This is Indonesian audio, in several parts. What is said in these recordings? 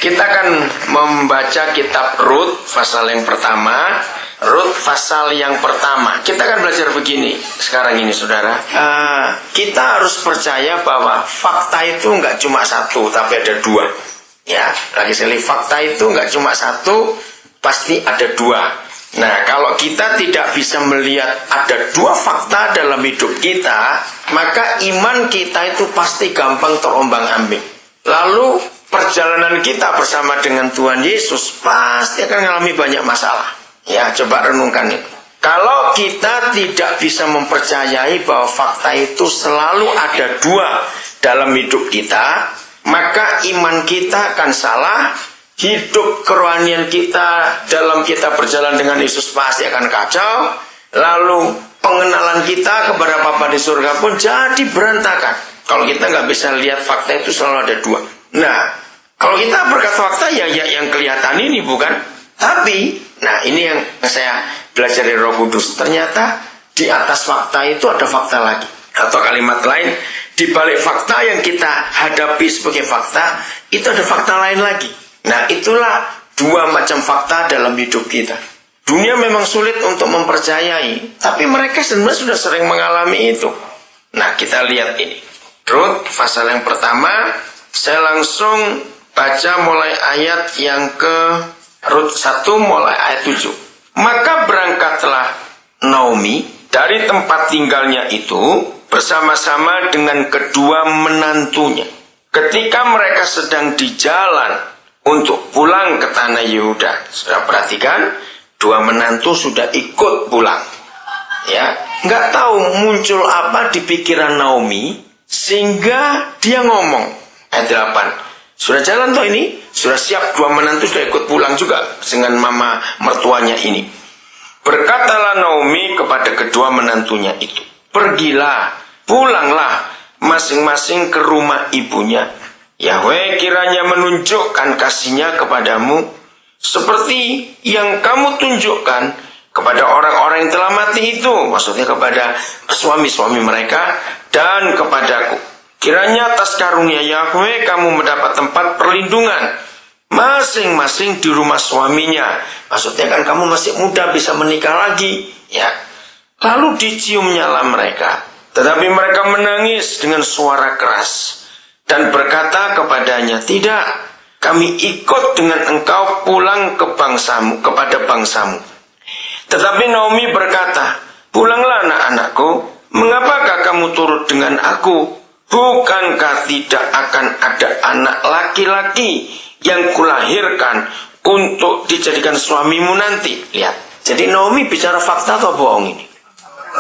Kita akan membaca kitab Rut pasal yang pertama. Rut pasal yang pertama. Kita akan belajar begini sekarang ini, saudara. Kita harus percaya bahwa fakta itu nggak cuma satu, tapi ada dua. Ya, lagi sekali, fakta itu nggak cuma satu, pasti ada dua. Nah, kalau kita tidak bisa melihat ada dua fakta dalam hidup kita, maka iman kita itu pasti gampang terombang-ambing. Lalu perjalanan kita bersama dengan Tuhan Yesus pasti akan mengalami banyak masalah. Ya, coba renungkan itu. Kalau kita tidak bisa mempercayai bahwa fakta itu selalu ada dua dalam hidup kita, maka iman kita akan salah, hidup kerohanian kita dalam kita berjalan dengan Yesus pasti akan kacau, lalu pengenalan kita kepada Bapa di surga pun jadi berantakan. Kalau kita nggak bisa lihat fakta itu selalu ada dua. Nah, kalau kita berkata fakta ya yang kelihatan ini bukan. Tapi, nah ini yang saya belajar dari Roh Kudus. Ternyata di atas fakta itu ada fakta lagi. Atau kalimat lain, di balik fakta yang kita hadapi sebagai fakta, itu ada fakta lain lagi. Nah, itulah dua macam fakta dalam hidup kita. Dunia memang sulit untuk mempercayai, tapi mereka sebenarnya sudah sering mengalami itu. Nah, kita lihat ini. Rut, pasal yang pertama, saya langsung baca mulai ayat yang ke Rut 1 mulai ayat 7. Maka berangkatlah Naomi dari tempat tinggalnya itu bersama-sama dengan kedua menantunya. Ketika mereka sedang di jalan untuk pulang ke tanah Yehuda. Sudah perhatikan, dua menantu sudah ikut pulang. Ya, nggak tahu muncul apa di pikiran Naomi sehingga dia ngomong. Ayat 8. Sudah jalan toh ini? Sudah siap, dua menantu sudah ikut pulang juga dengan mama mertuanya ini. Berkatalah Naomi kepada kedua menantunya itu, pergilah, pulanglah masing-masing ke rumah ibunya. Yahweh kiranya menunjukkan kasih-Nya kepadamu seperti yang kamu tunjukkan kepada orang-orang yang telah mati itu. Maksudnya kepada suami-suami mereka dan kepadaku. Kiranya atas karunia Yahweh kamu mendapat tempat perlindungan masing-masing di rumah suaminya. Maksudnya kan kamu masih muda, bisa menikah lagi. Ya. Lalu diciumnyalah mereka. Tetapi mereka menangis dengan suara keras dan berkata kepadanya, tidak, kami ikut dengan engkau pulang ke bangsamu, kepada bangsamu. Tetapi Naomi berkata, pulanglah anak-anakku, mengapakah kamu turut dengan aku? Bukankah tidak akan ada anak laki-laki yang kulahirkan untuk dijadikan suamimu nanti? Lihat, jadi Naomi bicara fakta atau bohong ini?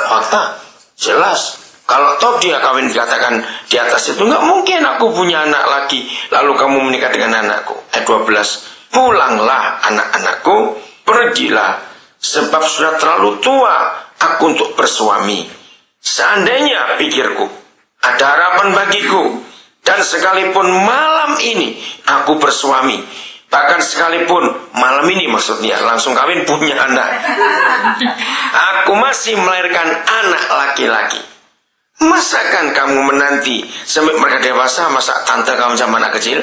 Fakta, jelas. Kalau toh dia kawin dikatakan di atas itu, nggak mungkin aku punya anak lagi lalu kamu menikah dengan anakku. Ayat 12, pulanglah anak-anakku, pergilah, sebab sudah terlalu tua aku untuk bersuami. Seandainya pikirku ada harapan bagiku, dan sekalipun malam ini aku bersuami, bahkan sekalipun malam ini maksudnya langsung kawin punya anak, aku masih melahirkan anak laki-laki. Masakan kamu menanti sampai mereka dewasa, masa tante kamu sama anak kecil?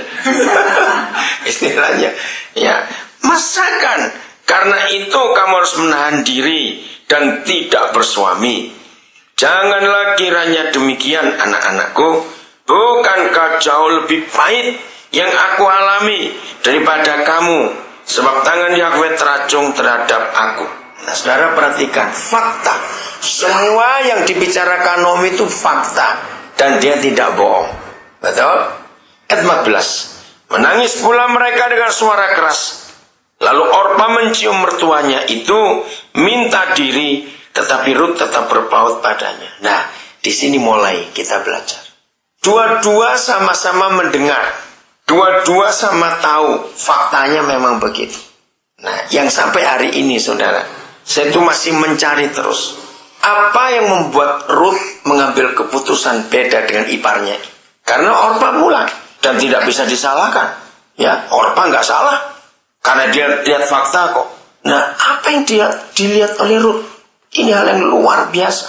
Istilahnya, ya, masakan karena itu kamu harus menahan diri dan tidak bersuami. Janganlah kiranya demikian anak-anakku, bukankah jauh lebih pahit yang aku alami daripada kamu, sebab tangan Yahweh teracung terhadap aku. Nah, saudara perhatikan, fakta. Semua yang dibicarakan Naomi itu fakta, dan dia tidak bohong. Betul? Ayat 14. Menangis pula mereka dengan suara keras. Lalu Orpa mencium mertuanya itu, minta diri, tetapi Rut tetap berpaut padanya. Nah, di sini mulai kita belajar. Dua-dua sama-sama mendengar. Dua-dua sama tahu. Faktanya memang begitu. Nah, yang sampai hari ini, saudara, saya itu masih mencari terus. Apa yang membuat Rut mengambil keputusan beda dengan iparnya? Karena Orpa pulang dan tidak bisa disalahkan. Ya, Orpa nggak salah. Karena dia lihat fakta kok. Nah, apa yang dia dilihat oleh Rut? Ini hal yang luar biasa.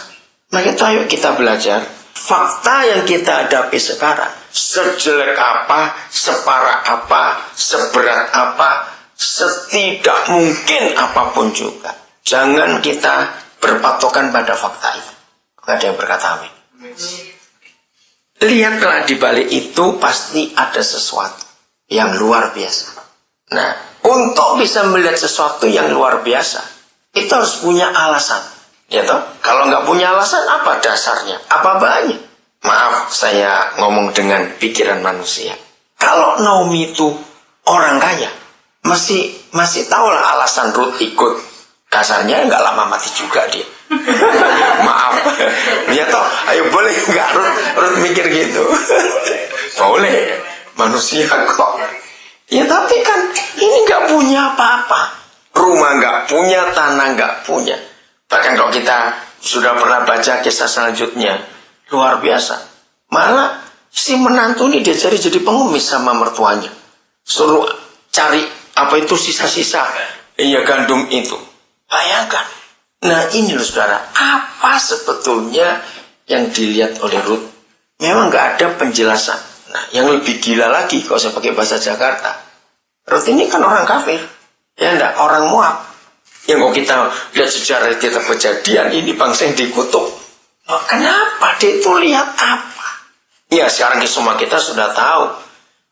Maka itu ayo kita belajar. Fakta yang kita hadapi sekarang sejelek apa, separah apa, seberat apa, setidak mungkin apapun juga. Jangan kita berpatokan pada fakta itu. Ada yang berkata amin. Lihatlah di balik itu pasti ada sesuatu yang luar biasa. Nah, untuk bisa melihat sesuatu yang luar biasa, itu harus punya alasan. Ya toh? Kalau nggak punya alasan, apa dasarnya? Apa banyak? Maaf, saya ngomong dengan pikiran manusia. Kalau Naomi itu orang kaya, masih tahulah alasan Ruth ikut. Kasarnya nggak lama mati juga dia. Maaf. Ya toh, ayo boleh nggak Ruth mikir gitu? Boleh. Manusia kok. Ya tapi kan ini nggak punya apa-apa. Rumah nggak punya, tanah nggak punya. Bahkan kalau kita sudah pernah baca kisah selanjutnya, luar biasa. Malah si menantu ini diajari jadi pengemis sama mertuanya. Suruh cari apa itu sisa-sisa gandum itu. Bayangkan. Nah ini loh saudara, apa sebetulnya yang dilihat oleh Ruth? Memang nggak ada penjelasan. Nah, yang lebih gila lagi kalau saya pakai bahasa Jakarta, Ruth ini kan orang kafir, ya enggak, orang Moab. Yang kalau kita lihat sejarah kitab Kejadian, ini bangsa yang dikutuk. Nah, kenapa? Dia itu lihat apa? Ya sekarang semua kita sudah tahu.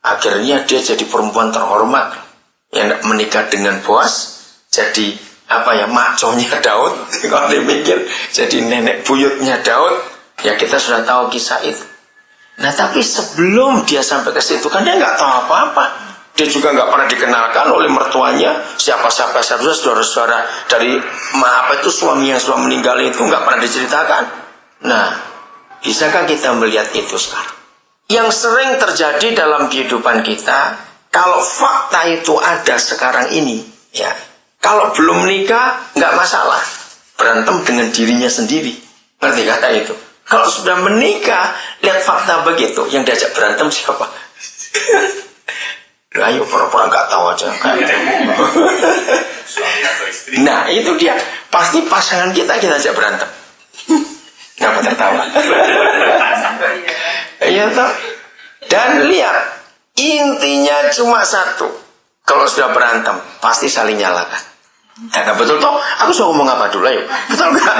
Akhirnya dia jadi perempuan terhormat, yang menikah dengan Boas, jadi maconya Daud. Kalau dipikir, jadi nenek buyutnya Daud. Ya kita sudah tahu kisah itu. Nah tapi sebelum dia sampai ke situ kan dia nggak tahu apa-apa. Dia juga nggak pernah dikenalkan oleh mertuanya siapa-siapa saudara-saudara dari suami yang sudah meninggal itu nggak pernah diceritakan. Nah, bisakah kita melihat itu sekarang? Yang sering terjadi dalam kehidupan kita, kalau fakta itu ada sekarang ini, ya, kalau belum menikah nggak masalah, berantem dengan dirinya sendiri. Ngerti kata itu? Kalau sudah menikah, lihat fakta begitu, yang diajak berantem siapa? Ayo pura-pura nggak tahu aja. Nah itu dia, pasti pasangan kita ajak berantem. Kenapa tertawa? Iya toh. Dan lihat, intinya cuma satu. Kalau sudah berantem, pasti saling nyalakan. Nah, betul toh? Aku sudah ngomong apa dulu, ayo. Betul nggak?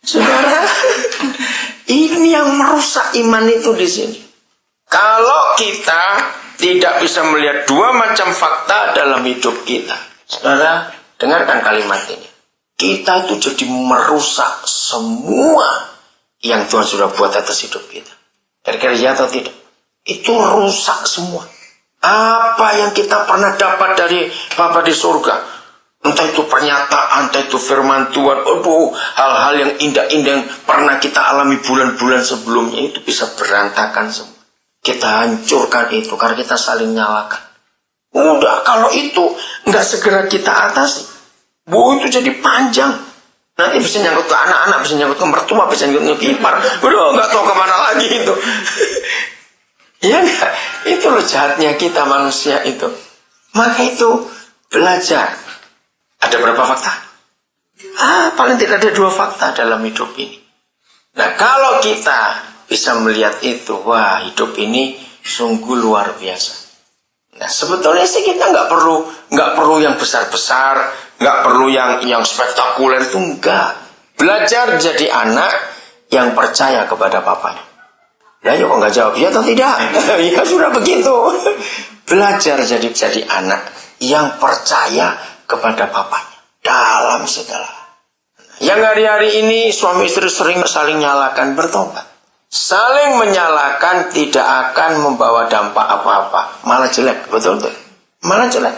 Saudara, ini yang merusak iman itu di sini. Kalau kita tidak bisa melihat dua macam fakta dalam hidup kita, saudara, dengarkan kalimat ini. Kita itu jadi merusak semua yang Tuhan sudah buat atas hidup kita. Kira-kira ya atau tidak? Itu rusak semua. Apa yang kita pernah dapat dari Bapa di surga, entah itu pernyataan, entah itu firman Tuhan, hal-hal yang indah-indah yang pernah kita alami bulan-bulan sebelumnya, itu bisa berantakan semua. Kita hancurkan itu karena kita saling nyalakan. Udah, kalau itu nggak segera kita atasi, itu jadi panjang. Nanti bisa nyangkut ke anak-anak, bisa nyangkut ke mertua, bisa nyangkut ke ipar. Udah nggak tahu kemana lagi itu. Ya enggak? Itu loh jahatnya kita manusia itu. Maka itu belajar. Ada berapa fakta? Paling tidak ada 2 fakta dalam hidup ini. Nah kalau kita bisa melihat itu, wah hidup ini sungguh luar biasa. Nah sebetulnya sih kita nggak perlu yang besar-besar, nggak perlu yang spektakuler, itu enggak. Belajar jadi anak yang percaya kepada papanya. Nah, kok nggak jawab ya atau tidak? Ya sudah begitu. Belajar jadi anak yang percaya kepada papanya dalam segala. Yang hari-hari ini suami istri sering saling nyalakan, bertobat. Saling menyalahkan tidak akan membawa dampak apa-apa, malah jelek, betul tuh. Malah jelek.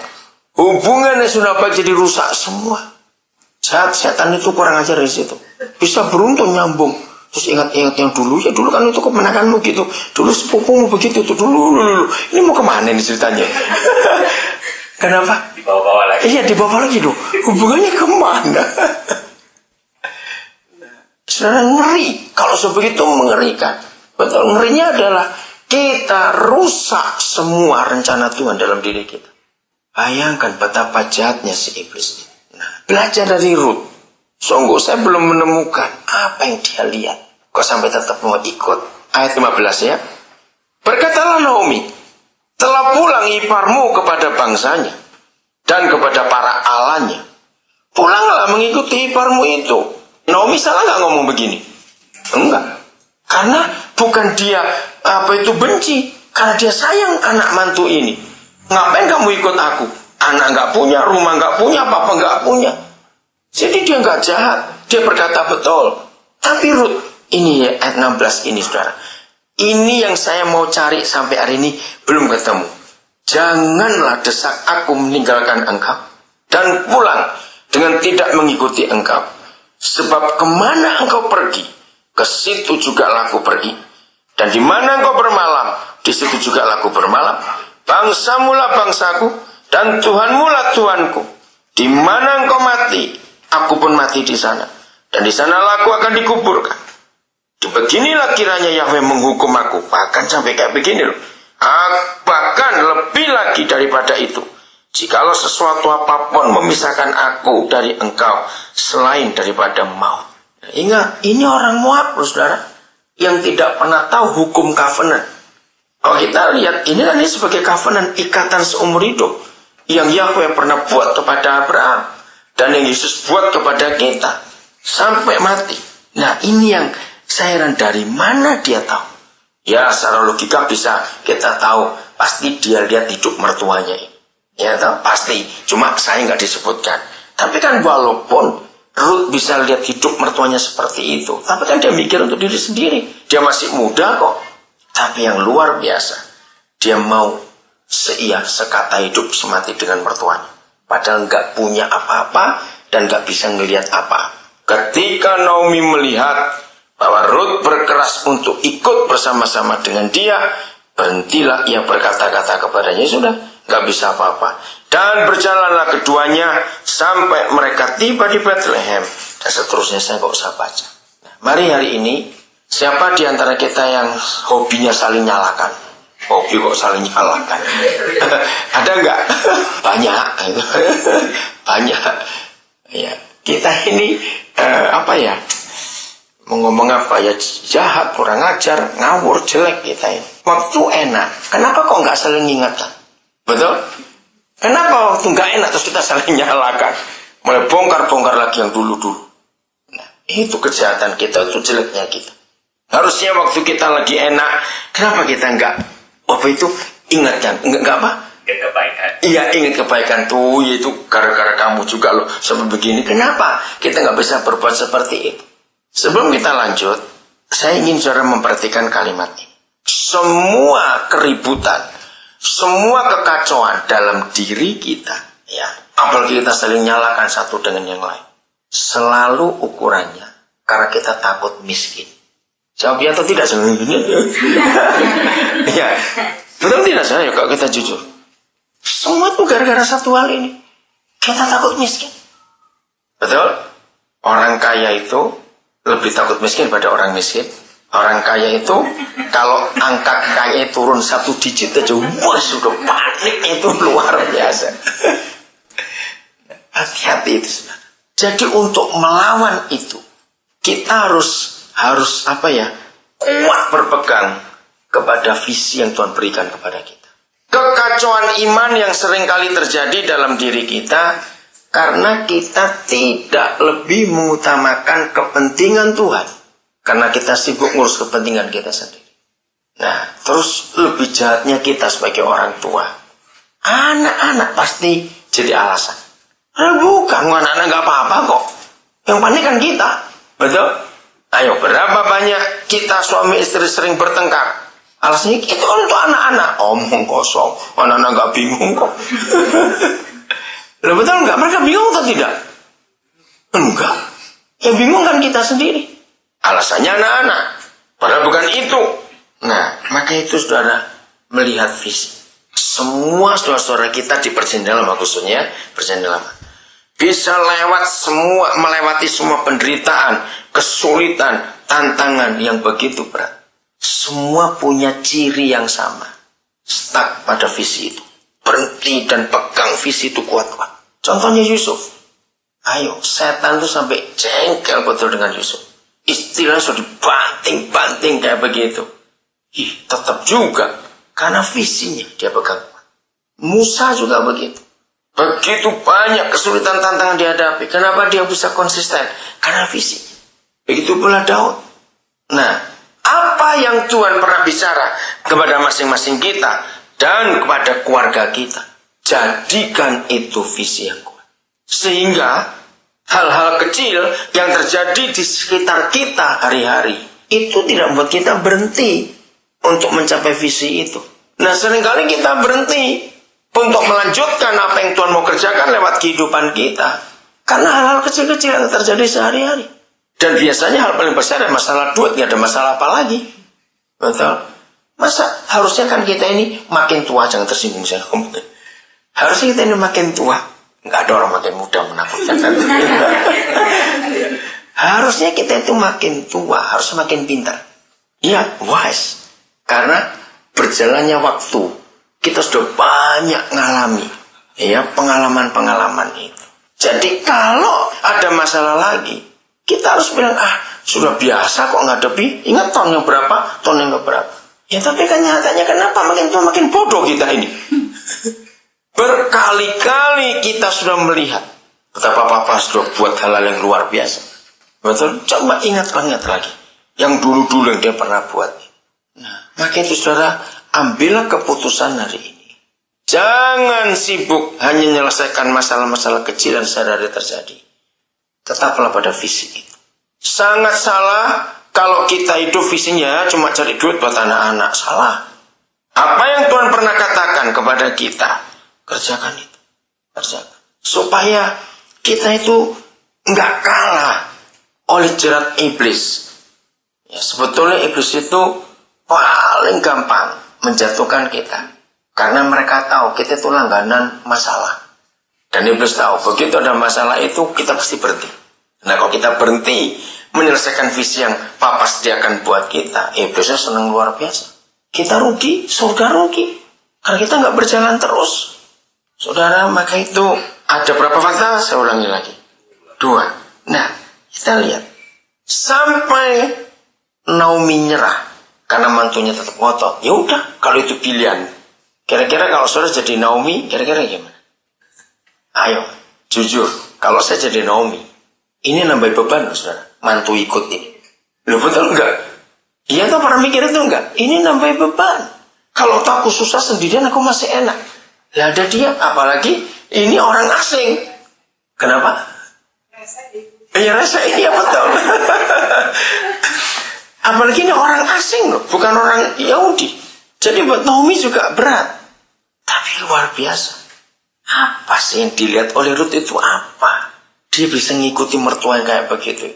Hubungannya sudah jadi rusak semua. Setan itu kurang ajar di situ. Bisa beruntun nyambung. Terus ingat-ingat yang dulu, ya dulu kan itu kemenanganmu gitu. Dulu sepupumu begitu tuh dulu. Ini mau kemana nih ceritanya? Kenapa? Dibawa-bawa lagi. Iya, dibawa lagi dong. Hubungannya kemana? Saudara, ngeri. Kalau sebegitu mengerikan. Betul, ngerinya adalah kita rusak semua rencana Tuhan dalam diri kita. Bayangkan betapa jahatnya si iblis ini. Nah, belajar dari Ruth. Sungguh saya belum menemukan apa yang dia lihat. Kok sampai tetap mau ikut. ayat 15 ya. Berkatalah Naomi, telah pulang iparmu kepada bangsanya dan kepada para alanya. Pulanglah mengikuti iparmu itu. Naomi salah nggak ngomong begini? Enggak. Karena bukan dia benci, karena dia sayang anak mantu ini. Ngapain kamu ikut aku? Anak nggak punya, rumah nggak punya, papa nggak punya. Jadi dia nggak jahat. Dia berkata betul. Tapi Rut, ini ya ayat 16 ini saudara. Ini yang saya mau cari sampai hari ini belum ketemu. Janganlah desak aku meninggalkan engkau dan pulang dengan tidak mengikuti engkau. Sebab kemana engkau pergi, ke situ juga laku pergi. Dan di mana engkau bermalam, di situ juga laku bermalam. Bangsamulah bangsaku dan Tuhanmulah Tuhanku. Di mana engkau mati, aku pun mati di sana. Dan di sanalah aku akan dikuburkan. Beginilah kiranya Yahweh menghukum aku. Bahkan sampai kayak begini loh. Bahkan lebih lagi daripada itu. Jikalau sesuatu apapun memisahkan aku dari engkau selain daripada maut. Ingat, ini orang Moab loh saudara. Yang tidak pernah tahu hukum covenant. Kalau kita lihat, ini sebagai covenant, ikatan seumur hidup. Yang Yahweh pernah buat kepada Abraham. Dan yang Yesus buat kepada kita. Sampai mati. Nah ini yang saya heran, dari mana dia tahu? Ya secara logika bisa kita tahu. Pasti dia lihat hidup mertuanya ini. Ya tahu? Pasti. Cuma saya nggak disebutkan. Tapi kan walaupun Ruth bisa lihat hidup mertuanya seperti itu, tapi kan dia mikir untuk diri sendiri. Dia masih muda kok. Tapi yang luar biasa, dia mau sekata hidup semati dengan mertuanya. Padahal nggak punya apa-apa dan nggak bisa ngelihat apa. Ketika Naomi melihat bahwa Ruth berkeras untuk ikut bersama-sama dengan dia, berhentilah ia berkata-kata kepadanya, sudah, nggak bisa apa-apa. Dan berjalanlah keduanya sampai mereka tiba di Bethlehem. Dan seterusnya saya nggak usah baca. Nah, mari hari ini, siapa di antara kita yang hobinya saling nyalakan? Hobi kok saling nyalakan? Ada nggak? Banyak. Banyak. Ya, kita ini mau ngomong apa ya, jahat, kurang ajar, ngawur, jelek kita ini. Waktu enak, kenapa kok nggak saling ingatkan? Betul? Kenapa waktu nggak enak terus kita saling nyalakan? Mulai bongkar-bongkar lagi yang dulu-dulu. Nah, itu kejahatan kita, itu jeleknya kita. Harusnya waktu kita lagi enak, kenapa kita nggak ingatkan? Nggak apa? Kebaikan. Iya, ingat kebaikan tuh, yaitu gara-gara kamu juga loh seperti begini. Kenapa kita nggak bisa berbuat seperti itu? Sebelum kita lanjut, saya ingin saudara memperhatikan kalimat ini. Semua keributan, semua kekacauan dalam diri kita, ya, apalagi kita saling nyalakan satu dengan yang lain, selalu ukurannya karena kita takut miskin. Jawab ya atau tidak sebenarnya? Ya, betul tidak saya kalau kita jujur. Semua itu gara-gara satu hal ini. Kita takut miskin. Betul? Orang kaya itu lebih takut miskin pada orang miskin. Orang kaya itu kalau angka kaya turun 1 digit aja, wah sudah panik, itu luar biasa. Hati-hati itu saudara. Jadi untuk melawan itu kita harus kuat berpegang kepada visi yang Tuhan berikan kepada kita. Kekacauan iman yang seringkali terjadi dalam diri kita karena kita tidak lebih mengutamakan kepentingan Tuhan. Karena kita sibuk ngurus kepentingan kita sendiri. Nah, terus lebih jahatnya kita sebagai orang tua. Anak-anak pasti jadi alasan. Bukan, anak-anak nggak apa-apa kok. Yang panik kan kita. Betul? Ayo, berapa banyak kita suami istri sering bertengkar? Alasannya itu untuk anak-anak. Omong kosong. Anak-anak nggak bingung kok. Loh, betul nggak? Mereka bingung atau tidak? Enggak. Yang bingung kan kita sendiri. Alasannya anak-anak. Padahal bukan itu. Nah, maka itu saudara melihat visi. Semua saudara-saudara kita di perjanjian lama, khususnya perjanjian lama, bisa melewati semua penderitaan, kesulitan, tantangan yang begitu berat. Semua punya ciri yang sama. Stuck pada visi itu. Berhenti dan pegang visi itu kuat-kuat. Contohnya Yusuf. Ayo, setan itu sampai jengkel betul dengan Yusuf. Istilahnya sudah dibanting-banting kayak begitu. Tetap juga. Karena visinya dia pegang. Musa juga begitu. Begitu banyak kesulitan tantangan dihadapi. Kenapa dia bisa konsisten? Karena visinya. Begitu pula Daud. Nah, apa yang Tuhan pernah bicara kepada masing-masing kita dan kepada keluarga kita, jadikan itu visi yang kuat. Sehingga hal-hal kecil yang terjadi di sekitar kita hari-hari itu tidak membuat kita berhenti untuk mencapai visi itu. Nah, seringkali kita berhenti untuk melanjutkan apa yang Tuhan mau kerjakan lewat kehidupan kita. Karena hal-hal kecil-kecil yang terjadi sehari-hari. Dan biasanya hal paling besar adalah masalah duit, nggak ada masalah apa lagi. Betul? Masa harusnya kan kita ini makin tua, jangan tersinggung saya ngomong. Harusnya kita ini makin tua. Nggak ada orang makin muda menakutkan. Harusnya kita itu makin tua, harus makin pintar. Ya, wise. Karena berjalannya waktu, kita sudah banyak ngalami ya pengalaman-pengalaman itu. Jadi kalau ada masalah lagi, kita harus bilang, sudah biasa kok ngadepi. Ingat tahun yang berapa, tahun yang berapa. Ya tapi kan nyatanya kenapa makin tua makin bodoh kita ini. Berkali-kali kita sudah melihat betapa Papa sudah buat hal-hal yang luar biasa. Betul? Coba ingat lagi. Yang dulu-dulu yang dia pernah buat. Nah, maka itu saudara, ambillah keputusan hari ini. Jangan sibuk hanya menyelesaikan masalah-masalah kecil yang sehari-hari terjadi. Tetaplah pada visi itu. Sangat salah kalau kita hidup visinya cuma cari duit buat anak-anak. Salah. Apa yang Tuhan pernah katakan kepada kita, kerjakan itu. Kerjakan. Supaya kita itu nggak kalah oleh jerat iblis. Ya, sebetulnya iblis itu paling gampang menjatuhkan kita. Karena mereka tahu kita itu langganan masalah. Dan iblis tahu, begitu ada masalah itu, kita pasti berhenti. Nah, kalau kita berhenti menyelesaikan visi yang Papa sediakan buat kita, iblisnya senang luar biasa. Kita rugi, surga rugi. Karena kita nggak berjalan terus. Saudara, maka itu ada berapa fakta? Saya ulangi lagi. 2. Nah, kita lihat. Sampai Naomi nyerah. Karena mantunya tetap ngotot. Ya udah, kalau itu pilihan. Kira-kira kalau saudara jadi Naomi, kira-kira gimana? Ayo, jujur, kalau saya jadi Naomi, ini nambah beban, saudara. Mantu ikut ini. Loh, betul enggak? Dia tuh pernah mikir itu enggak? Ini nambah beban. Kalau aku susah sendirian, aku masih enak. Lah ada dia, apalagi ini orang asing. Kenapa? Ya rasa iya betul. Apalagi ini orang asing loh, bukan orang Yahudi. Jadi buat Naomi juga berat. Tapi luar biasa. Apa sih yang dilihat oleh Ruth itu apa? Dia bisa ngikuti mertua yang kayak begitu.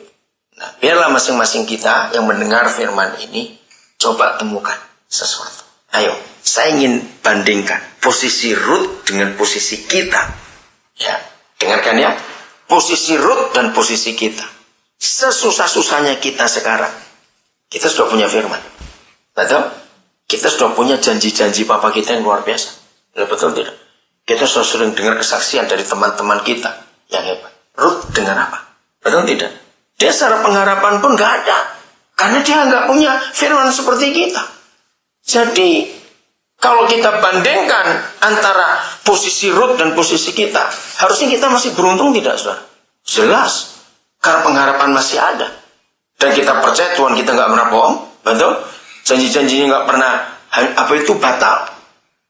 Nah, biarlah masing-masing kita yang mendengar firman ini coba temukan sesuatu. Ayo, saya ingin bandingkan posisi Ruth dengan posisi kita. Ya, dengarkan ya. Posisi Ruth dan posisi kita. Sesusah-susahnya kita sekarang, kita sudah punya firman. Betul? Kita sudah punya janji-janji Papa kita yang luar biasa. Betul tidak? Kita sudah sering dengar kesaksian dari teman-teman kita yang hebat. Ruth dengar apa? Betul tidak? Dia secara pengharapan pun gak ada. Karena dia gak punya firman seperti kita. Jadi, kalau kita bandingkan antara posisi Ruth dan posisi kita, harusnya kita masih beruntung tidak, saudara? Jelas. Karena pengharapan masih ada. Dan kita percaya Tuhan kita gak pernah bohong. Betul? Janji-janjinya gak pernah batal.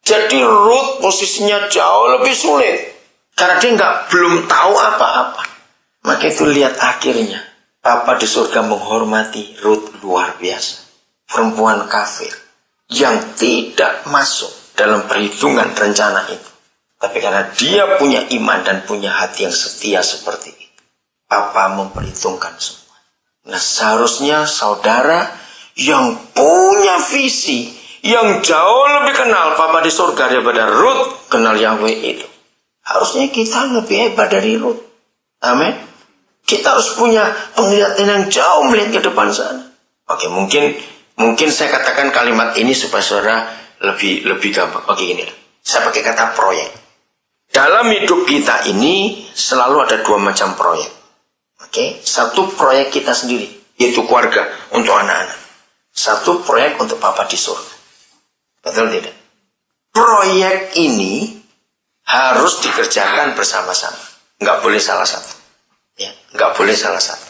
Jadi Ruth posisinya jauh lebih sulit. Karena dia belum tahu apa-apa. Maka itu lihat akhirnya. Papa di surga menghormati Ruth luar biasa. Perempuan kafir. Yang tidak masuk dalam perhitungan rencana itu. Tapi karena dia punya iman dan punya hati yang setia seperti itu. Papa memperhitungkan semua. Nah, seharusnya saudara yang punya visi, yang jauh lebih kenal Papa di surga daripada Ruth kenal Yahweh itu. Harusnya kita lebih hebat dari Ruth. Amin. Kita harus punya penglihatan yang jauh melihat ke depan sana. Oke, mungkin saya katakan kalimat ini supaya saudara lebih gampang. Oke, gini. Saya pakai kata proyek. Dalam hidup kita ini selalu ada 2 macam proyek. Oke, satu proyek kita sendiri, yaitu keluarga untuk anak-anak. Satu proyek untuk Papa di surga. Betul tidak? Proyek ini harus dikerjakan bersama-sama. Nggak boleh salah satu. Ya, nggak boleh salah satu.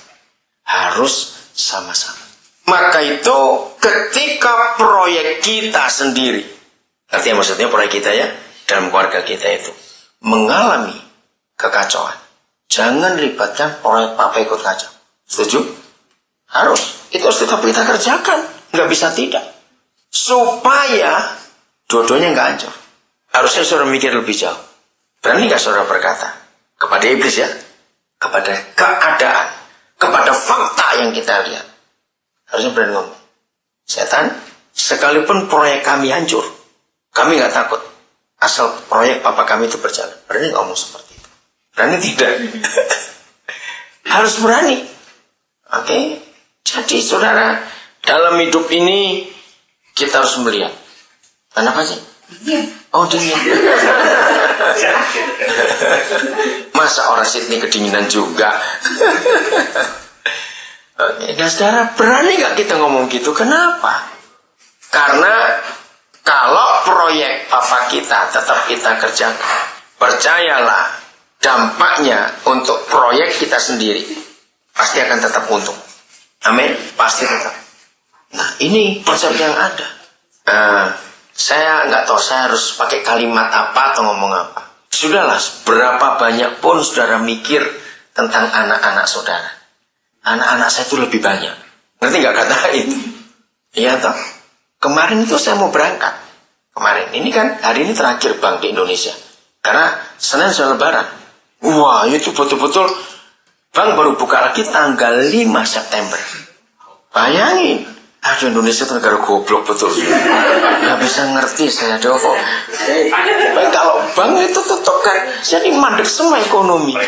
Harus sama-sama. Maka itu ketika proyek kita sendiri, artinya maksudnya proyek kita ya, dalam keluarga kita itu mengalami kekacauan, jangan libatkan proyek Papa ikut kacau. Setuju? Harus. Itu harus tetap kita kerjakan. Nggak bisa tidak. Supaya dua-duanya nggak hancur. Harusnya saudara mikir lebih jauh. Berani nggak saudara berkata kepada iblis ya? Kepada keadaan. Kepada fakta yang kita lihat. Harusnya berani ngomong. Setan, sekalipun proyek kami hancur, kami nggak takut. Asal proyek Papa kami itu berjalan. Berani ngomong seperti itu. Berani tidak? Harus berani. Oke? Jadi saudara, dalam hidup ini kita harus melihat. Kenapa sih? Oh, dingin. Masa orang Sydney kedinginan juga? Oke, dan saudara, berani gak kita ngomong gitu? Kenapa? Karena kalau proyek Papa kita tetap kita kerjakan, percayalah, dampaknya untuk proyek kita sendiri pasti akan tetap untung. Amin, pasti tetap. Nah, ini konsep yang ada. Saya nggak tahu saya harus pakai kalimat apa atau ngomong apa. Sudahlah, berapa banyak pun saudara mikir tentang anak-anak saudara. Anak-anak saya itu lebih banyak. Ngerti nggak kata itu? Iya toh. Kemarin itu saya mau berangkat. Kemarin ini kan hari ini terakhir Bang di Indonesia. Karena Senin sudah Lebaran. Wah, itu betul-betul Bang baru buka lagi tanggal 5 September. Bayangin. Aduh, Indonesia itu negara goblok betul. Gak bisa ngerti saya dong kok. Kalau Bang itu tutup kan jadi mandek semua ekonomi.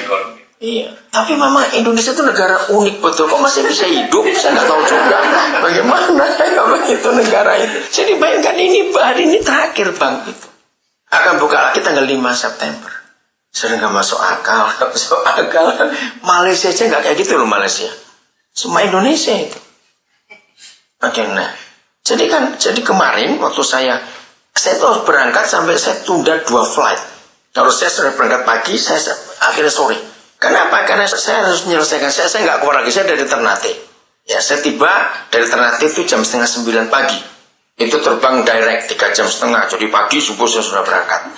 Iya. Tapi Mama, Indonesia itu negara unik betul. Kok masih bisa hidup? Saya nggak tahu juga. Bagaimana kalau itu negara itu. Jadi bayangkan ini hari ini terakhir Bang itu. Akan buka lagi tanggal 5 September. Sudah nggak masuk akal, nggak masuk akal. Malaysia aja nggak kayak gitu loh Malaysia. Semua Indonesia itu. Oke, nah. Jadi kemarin waktu saya tuh harus berangkat sampai saya tunda 2 flight. Harusnya saya sudah berangkat pagi, saya akhirnya sore. Kenapa? Karena saya harus menyelesaikan. Saya nggak keluar lagi, saya dari Ternate. Ya, saya tiba dari Ternate itu jam 8:30 pagi. Itu terbang direct 3 jam setengah. Jadi pagi subuh saya sudah berangkat.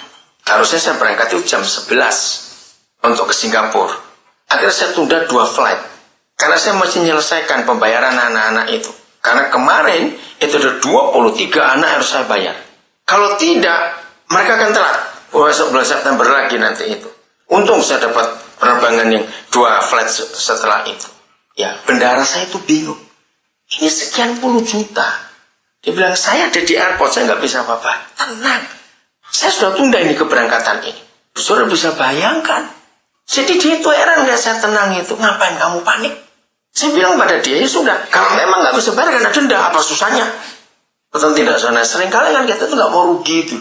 Harusnya saya berangkat itu jam 11 untuk ke Singapura. Akhirnya saya tunda 2 flight. Karena saya masih menyelesaikan pembayaran anak-anak itu. Karena kemarin itu ada 23 anak harus saya bayar. Kalau tidak, mereka akan telat. Besok bulan September lagi nanti itu. Untung saya dapat penerbangan yang 2 flight setelah itu. Ya, bendahara saya itu bingung. Ini sekian puluh juta. Dia bilang, saya ada di airport, saya nggak bisa apa-apa. Tenang. Saya sudah tunda ini keberangkatan ini. Saudara bisa bayangkan. Jadi dia itu heran nggak saya tenang itu. Ngapain kamu panik? Saya bilang pada dia, ya sudah. Kalau memang nggak bisa bayar, kena denda. Apa susahnya? Betul tidak, saudara? Seringkali kan kita tuh nggak mau rugi itu.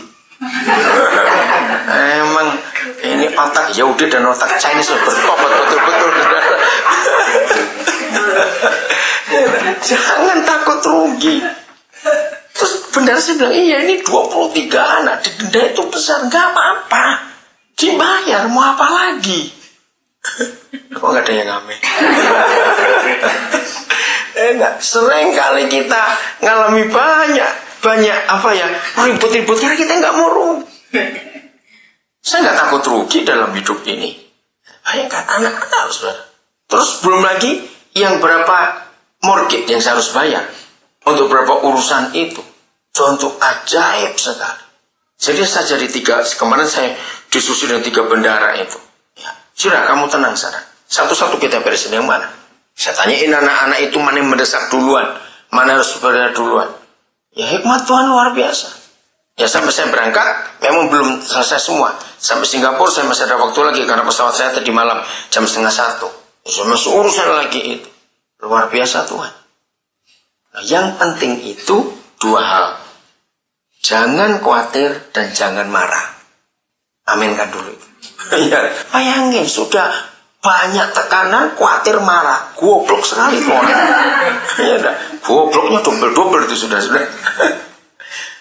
Emang ini otak Yahudi dan otak Chinese bertobat betul-betul. Jangan takut rugi. Terus bendahara saya bilang, iya ini 23 anak, denda itu besar, nggak apa-apa, dibayar, mau apa lagi? Kok nggak ada yang ngamen? Enak, sering kali kita ngalami banyak apa ya, ribut-ribut karena kita nggak mau rugi. Saya nggak takut rugi dalam hidup ini. Bayangkan anak-anak, saudara. Terus belum lagi yang berapa mortgage yang saya harus bayar untuk berapa urusan itu. Contoh ajaib sekali. Jadi saya jadi 3, kemarin saya diskusi dengan 3 bendahara itu. Ya, sudah kamu tenang sana. Satu-satu kita beresin yang mana. Saya tanyain anak-anak itu mana yang mendesak duluan, mana harus bayar duluan. Ya hikmat Tuhan luar biasa. Ya sampai saya berangkat, memang belum selesai semua. Sampai Singapura saya masih ada waktu lagi karena pesawat saya tadi malam jam 12:30. Saya masih urusan lagi itu. Luar biasa Tuhan. Nah, yang penting itu 2 hal. Jangan khawatir dan jangan marah. Aminkan dulu itu. Ya, bayangin sudah banyak tekanan, khawatir marah. Goblok sekali tuh orang. Ya udah, gobloknya double-double itu sudah.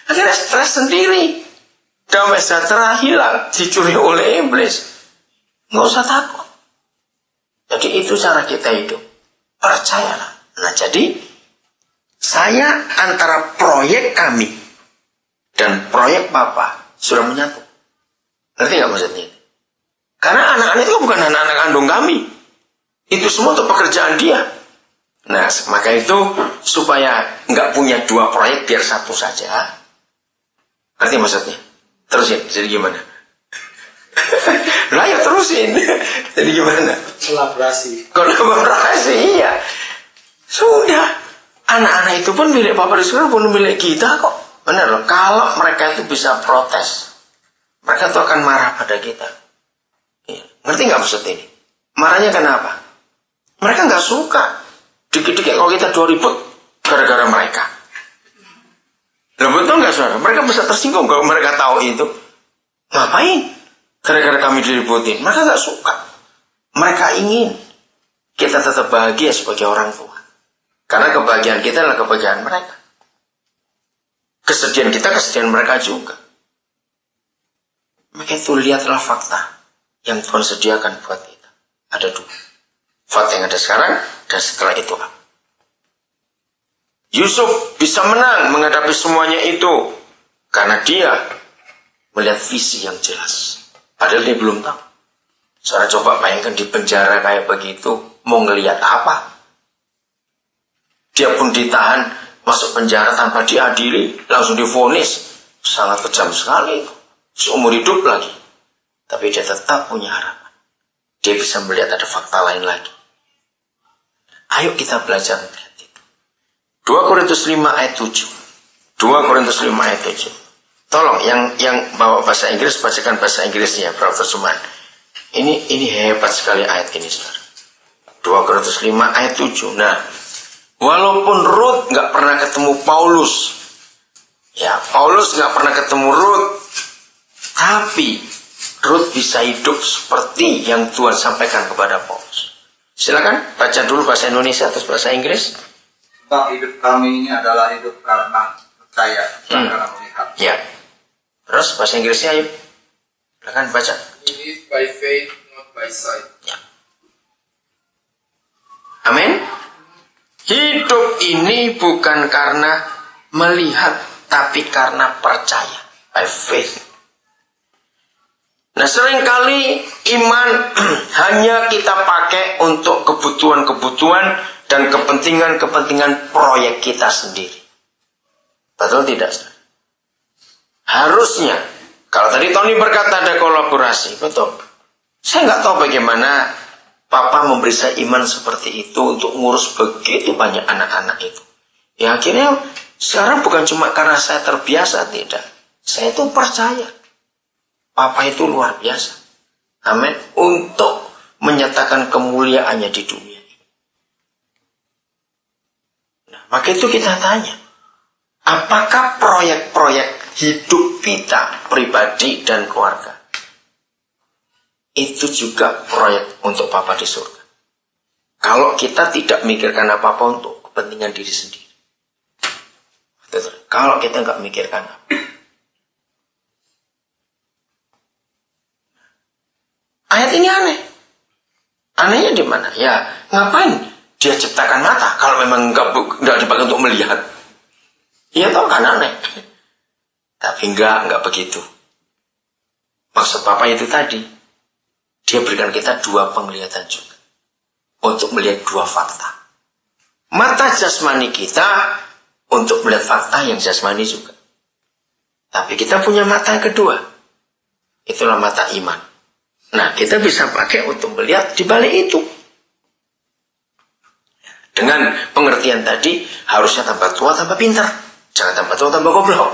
Akhirnya stres sendiri. Damai sejahtera hilang, dicuri oleh iblis. Nggak usah takut. Jadi itu cara kita hidup. Percayalah. Nah jadi saya antara proyek kami dan proyek Papa sudah menyatu. Ngerti nggak maksudnya? Karena anak-anak itu bukan anak-anak kandung kami. Itu semua untuk pekerjaan dia. Nah, maka itu supaya nggak punya dua proyek, biar satu saja. Ngerti maksudnya? Terusin, jadi gimana? Lah ya terusin. Jadi gimana? Kolaborasi, iya. Sudah. Anak-anak itu pun milik Papa di surga, pun milik kita kok. Benar loh. Kalau mereka itu bisa protes, mereka tuh akan marah pada kita. Ya. Ngerti nggak maksud ini? Marahnya kenapa? Mereka nggak suka. Dikit-dikit kalau kita 2 ribut gara-gara mereka. Lah betul nggak saudara? Mereka bisa tersinggung kalau mereka tahu itu. Ngapain? Gara-gara kami diributin. Mereka nggak suka. Mereka ingin kita tetap bahagia sebagai orang tua. Karena kebahagiaan kita adalah kebahagiaan mereka. Kesedihan kita, kesedihan mereka juga. Maka itu lihatlah fakta yang Tuhan sediakan buat kita. Ada 2. Fakta yang ada sekarang dan setelah itu. Yusuf bisa menang menghadapi semuanya itu karena dia melihat visi yang jelas. Padahal dia belum tahu. Saudara coba bayangkan di penjara kayak begitu, mau ngelihat apa? Dia pun ditahan, masuk penjara tanpa diadili, langsung divonis. Sangat kejam sekali itu. Seumur hidup lagi. Tapi dia tetap punya harapan. Dia bisa melihat ada fakta lain lagi. Ayo kita belajar melihat itu. 2 Korintus 5 ayat 7. 2 Korintus 5 ayat 7. Tolong yang bawa bahasa Inggris, bacakan bahasa Inggrisnya, Prof. Terjemahan. Ini hebat sekali ayat ini, saudara. 2 Korintus 5 ayat 7. Nah, walaupun Ruth nggak pernah ketemu Paulus, ya Paulus nggak pernah ketemu Ruth, tapi Ruth bisa hidup seperti yang Tuhan sampaikan kepada Paulus. Silakan baca dulu bahasa Indonesia atau bahasa Inggris. Sebab hidup kami ini adalah hidup karena percaya, bukan karena melihat. Ya. Terus bahasa Inggrisnya, ayo. Silakan baca. We live by faith, not by sight. Ya. Amin. Hidup ini bukan karena melihat, tapi karena percaya. By faith. Nah, seringkali iman hanya kita pakai untuk kebutuhan-kebutuhan dan kepentingan-kepentingan proyek kita sendiri. Betul tidak? Harusnya, kalau tadi Tony berkata ada kolaborasi, betul. Saya nggak tahu bagaimana Papa memberi saya iman seperti itu untuk ngurus begitu banyak anak-anak itu. Ya akhirnya sekarang bukan cuma karena saya terbiasa, tidak. Saya itu percaya. Papa itu luar biasa. Amin. Untuk menyatakan kemuliaannya di dunia ini. Nah, maka itu kita tanya. Apakah proyek-proyek hidup kita, pribadi dan keluarga, itu juga proyek untuk Papa di surga? Kalau kita tidak mikirkan apa-apa untuk kepentingan diri sendiri. Kalau kita nggak mikirkan apa. Ayat ini aneh. Anehnya di mana? Ya, ngapain dia ciptakan mata kalau memang nggak dipakai untuk melihat? Iya tahu kan aneh. Tapi enggak begitu. Maksud Papa itu tadi, dia berikan kita 2 penglihatan juga. Untuk melihat 2 fakta. Mata jasmani kita untuk melihat fakta yang jasmani juga. Tapi kita punya mata yang kedua. Itulah mata iman. Nah, kita bisa pakai untuk melihat di balik itu. Dengan pengertian tadi, harusnya tambah tua, tambah pintar. Jangan tambah tua, tambah goblok.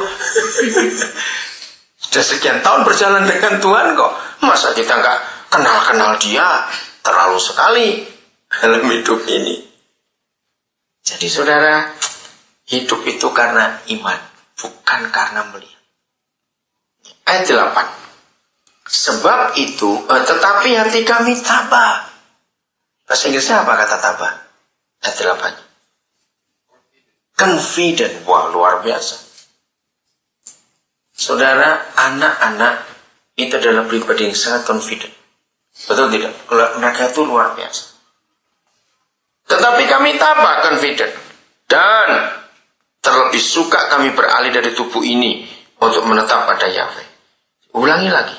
Sudah sekian tahun berjalan dengan Tuhan kok. Masa kita nggak kenal-kenal dia terlalu sekali dalam hidup ini. Jadi saudara, hidup itu karena iman, bukan karena melihat. Ayat 8. Sebab itu, tetapi hati kami tabah. Bahasa Inggrisnya apa kata tabah? Ayat 8. Confident. Wah, luar biasa. Saudara, anak-anak itu adalah pribadi yang sangat confident. Betul tidak? Mereka itu luar biasa. Tetapi kami tabah confident. Dan terlebih suka kami beralih dari tubuh ini untuk menetap pada Yahweh. Ulangi lagi.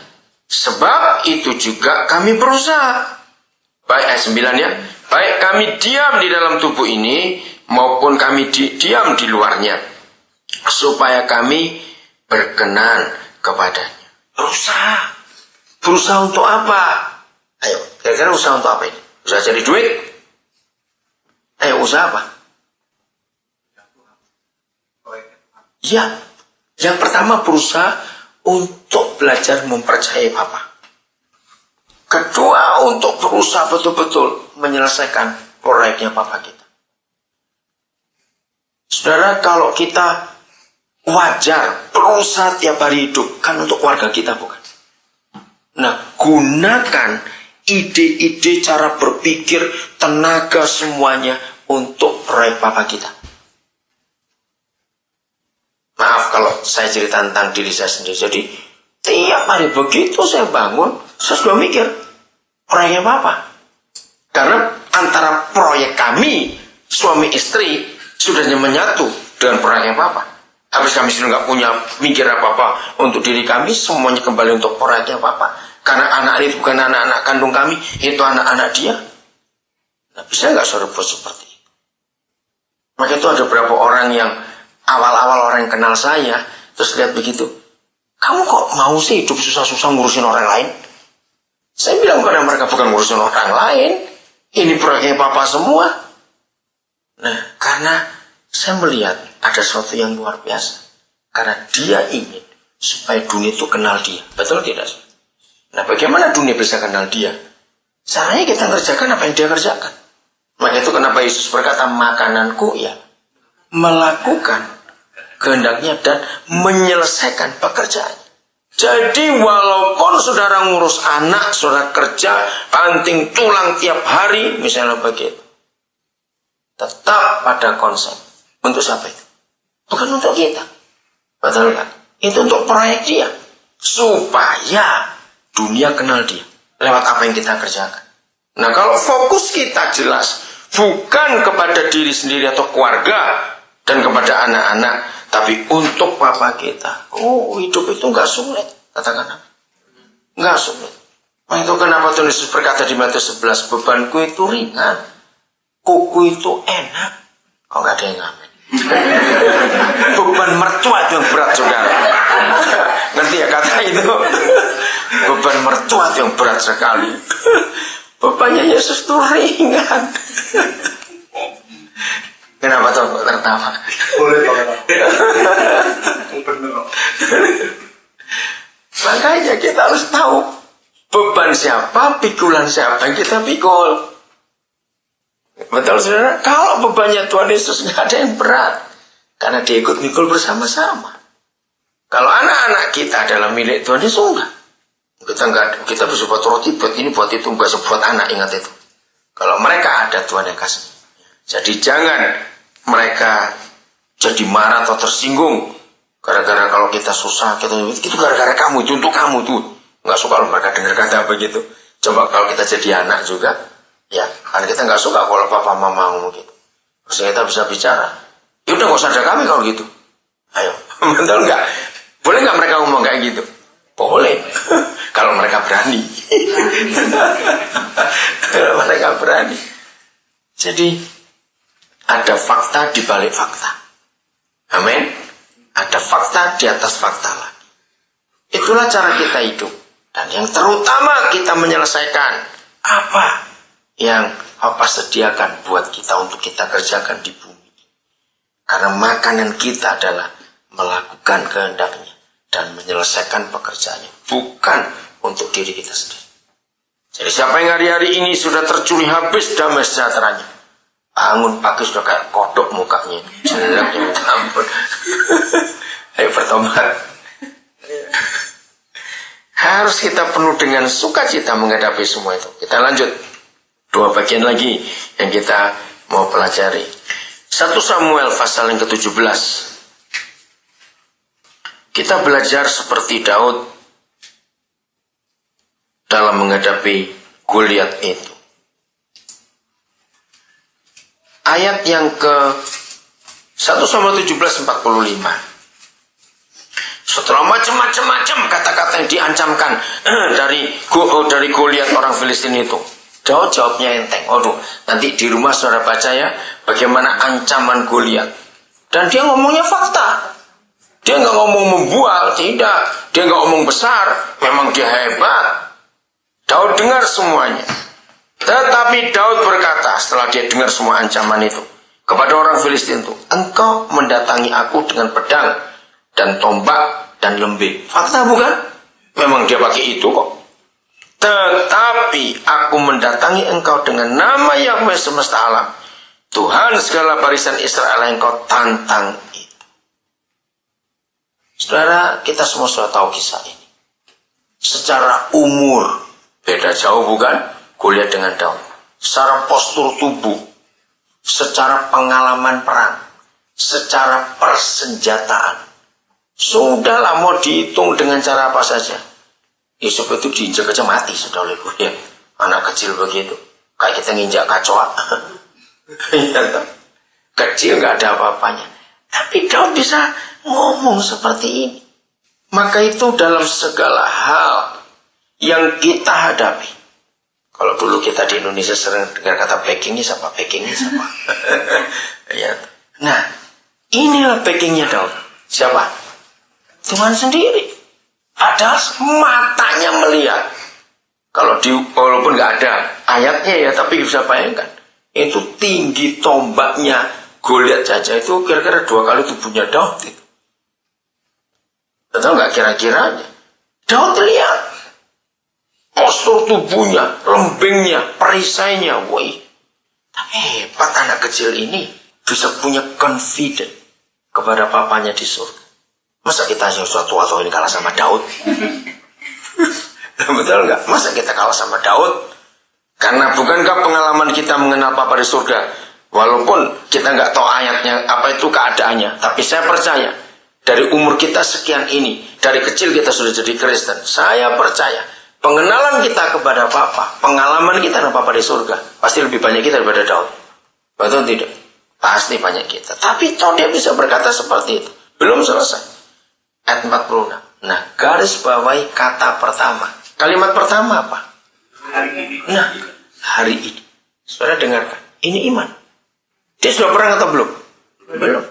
Sebab itu juga kami berusaha. Baik ayat 9 ya. Baik kami diam di dalam tubuh ini maupun kami diam di luarnya. Supaya kami berkenan kepadanya. Berusaha. Berusaha untuk apa? Ayo, kira-kira usaha untuk apa ini? Usaha cari duit? Ayo, usaha apa? Ya, yang pertama berusaha untuk belajar mempercayai Bapa. Kedua, untuk berusaha betul-betul menyelesaikan proyeknya Bapa kita. Saudara, kalau kita wajar berusaha tiap hari hidup, kan untuk keluarga kita, bukan? Nah, gunakan ide-ide, cara berpikir, tenaga semuanya untuk proyek Bapa kita. Maaf kalau saya cerita tentang diri saya sendiri. Jadi tiap hari begitu saya bangun, saya sudah mikir proyeknya Bapak. Karena antara proyek kami, suami istri, sudah menyatu dengan proyeknya Bapak. Habis kami sudah nggak punya mikir apa-apa untuk diri kami, semuanya kembali untuk proyeknya Bapak. Karena anak itu bukan anak-anak kandung kami, itu anak-anak dia. Nah, bisa nggak saudara buat seperti itu? Maka itu ada beberapa orang yang awal-awal orang yang kenal saya, terus lihat begitu, kamu kok mau sih hidup susah-susah ngurusin orang lain? Saya bilang kepada mereka, bukan ngurusin orang lain, ini proyeknya Papa semua. Nah, karena saya melihat ada sesuatu yang luar biasa. Karena dia ingin supaya dunia itu kenal dia. Betul tidak? Nah, bagaimana dunia bisa kenal dia? Caranya kita kerjakan apa yang dia kerjakan. Maka itu kenapa Yesus berkata, makananku ya melakukan kehendaknya dan menyelesaikan pekerjaan. Jadi walaupun saudara ngurus anak, saudara kerja, banting tulang tiap hari, misalnya begitu, tetap pada konsep. Untuk siapa itu? Bukan untuk kita. Betul kan? Itu untuk proyek dia. Supaya dunia kenal dia. Lewat apa yang kita kerjakan. Nah, kalau fokus kita jelas, bukan kepada diri sendiri atau keluarga, dan kepada anak-anak, tapi untuk Papa kita. Oh, hidup itu nggak sulit, katakan apa? Nggak sulit. Nah, itu kenapa Tuhan Yesus berkata di Matius 11, bebanku itu ringan, kuku itu enak. Kok nggak ada yang ngamen? Beban mertua itu yang berat juga. Ngerti ya kata itu? Beban mertua itu yang berat sekali. Bebannya Yesus itu ringan. Kenapa tuh tertawa? Boleh Pak. Benar. Makanya kita harus tahu beban siapa, pikulan siapa yang kita pikul. Betul saudara? Kalau bebannya Tuhan Yesus nggak ada yang berat, karena dia ikut mikul bersama-sama. Kalau anak-anak kita adalah milik Tuhan Yesus enggak. Kita bisa buat roti buat ini buat itu, enggak sebuat anak, ingat itu. Kalau mereka ada, Tuhan yang kasih. Jadi jangan mereka jadi marah atau tersinggung gara-gara kalau kita susah, itu gara-gara kamu, itu untuk kamu tuh. Nggak suka kalau mereka dengar kata begitu. Coba kalau kita jadi anak juga, ya, karena kita nggak suka kalau papa mama ngomong gitu. Terus kita bisa bicara, ya udah nggak usah ada kami kalau gitu. Ayo, betul nggak? Boleh nggak mereka ngomong kayak gitu? Boleh, kalau mereka berani. Kalau mereka berani. Jadi ada fakta di balik fakta. Amin. Ada fakta di atas fakta lagi. Itulah cara kita hidup. Dan yang terutama kita menyelesaikan apa yang Bapa sediakan buat kita untuk kita kerjakan di bumi. Karena makanan kita adalah melakukan kehendaknya dan menyelesaikan pekerjaannya. Bukan untuk diri kita sendiri. Jadi siapa yang hari-hari ini sudah tercuri habis damai sejahteranya, bangun pagi sudah kayak kodok mukanya, jelek ya ampun. Ayo bertobat. Harus kita penuh dengan sukacita menghadapi semua itu. Kita lanjut. Dua bagian lagi yang kita mau pelajari. 1 Samuel pasal yang ke-17. Kita belajar seperti Daud dalam menghadapi Goliat itu. Ayat yang ke 1 Samuel 17:45. Setelah macam-macam kata-kata yang diancamkan dari Goliat orang Filistin itu, Daud jawabnya enteng. Waduh, nanti di rumah saudara baca ya, bagaimana ancaman Goliat. Dan dia ngomongnya fakta. Dia nggak ngomong membual, tidak. Dia nggak ngomong besar, memang dia hebat. Daud dengar semuanya. Tetapi Daud berkata setelah dia dengar semua ancaman itu kepada orang Filistin itu, engkau mendatangi aku dengan pedang dan tombak dan lembing. Fakta bukan? Memang dia pakai itu kok. Tetapi aku mendatangi engkau dengan nama Yahweh semesta alam, Tuhan segala barisan Israel yang kau tantang itu. Saudara, kita semua sudah tahu kisah ini. Secara umur beda jauh bukan? Goliat dengan Daud. Secara postur tubuh, secara pengalaman perang, secara persenjataan, sudahlah mau dihitung dengan cara apa saja. Yusuf itu diinjak aja mati sudah oleh Goliat. Anak kecil begitu, kayak kita nginjak kacoa. Kecil nggak ada apa-apanya. Tapi Daud bisa ngomong seperti ini. Maka itu dalam segala hal yang kita hadapi. Kalau dulu kita di Indonesia sering dengar kata backingnya siapa? Ya. Nah, inilah backingnya Daud. Siapa? Tuhan sendiri. Padahal matanya melihat. Walaupun nggak ada ayatnya ya, tapi bisa bayangkan. Itu tinggi tombaknya Goliat saja itu kira-kira 2 kali tubuhnya Daud itu. Betul nggak kira-kiranya? Daud lihat postur tubuhnya, lembingnya, perisainya, woi. Tapi hebat anak kecil ini bisa punya confident kepada papanya di surga. Masa kita suatu atau ini kalah sama Daud? Betul nggak? Masa kita kalah sama Daud? Karena bukankah pengalaman kita mengenal Papa di surga, walaupun kita nggak tahu ayatnya, apa itu keadaannya, tapi saya percaya dari umur kita sekian ini, dari kecil kita sudah jadi Kristen. Saya percaya pengenalan kita kepada Papa, pengalaman kita dengan Papa di surga, pasti lebih banyak kita daripada Daud. Betul tidak? Pasti banyak kita. Tapi toh dia bisa berkata seperti itu. Belum selesai. Ayat 46. Nah, garis bawahi kata pertama. Kalimat pertama apa? Nah, hari ini. Saudara dengarkan. Ini iman. Dia sudah perang atau belum? Belum.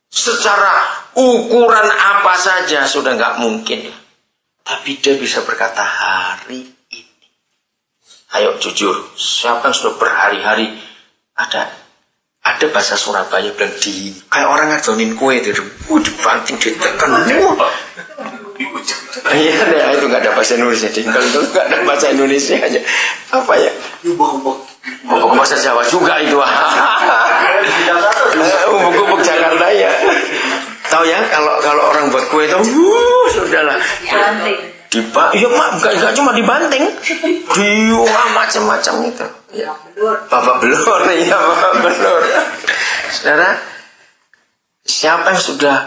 Secara ukuran apa saja sudah nggak mungkin. Tapi dia bisa berkata hari ini. Ayo jujur, siapa yang sudah berhari-hari ada bahasa Surabaya bilang kayak orang ngadonin kue itu, dibanting ditekan. Iya, itu nggak ada bahasa Indonesia. Kalau itu nggak ada bahasa Indonesia aja. Apa ya? Ubuk bahasa Jawa juga itu. Ubuk Jakarta ya. Tahu ya, kalau orang buat kue itu, sudahlah. Iya mak, enggak cuma dibanting, macam-macam itu. Ya. Bapak belur, ya bapak belur. Saudara, siapa yang sudah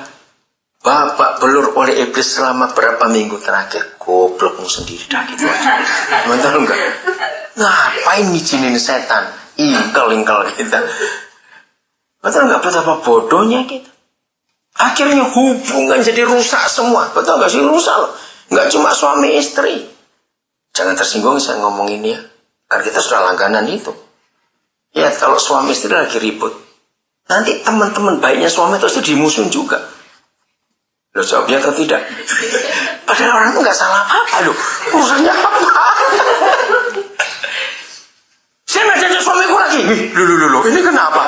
bapak belur oleh iblis selama berapa minggu terakhir? Goblokmu sendiri dah gitu. Betul enggak? Ngapain ngizinin setan? Ingkel kita. Betul enggak? Betapa bodohnya kita. Akhirnya hubungan jadi rusak semua. Betul nggak sih? Rusak loh. Nggak cuma suami istri. Jangan tersinggung saya ngomong ini ya. Karena kita sudah langganan itu. Ya kalau suami istri lagi ribut, nanti teman-teman baiknya suami itu dimusuhin juga. Lo jawabnya atau tidak? Padahal orang itu nggak salah apa-apa loh. Urusannya apa? Saya nggak jadi suamiku lagi. Loh, ini kenapa?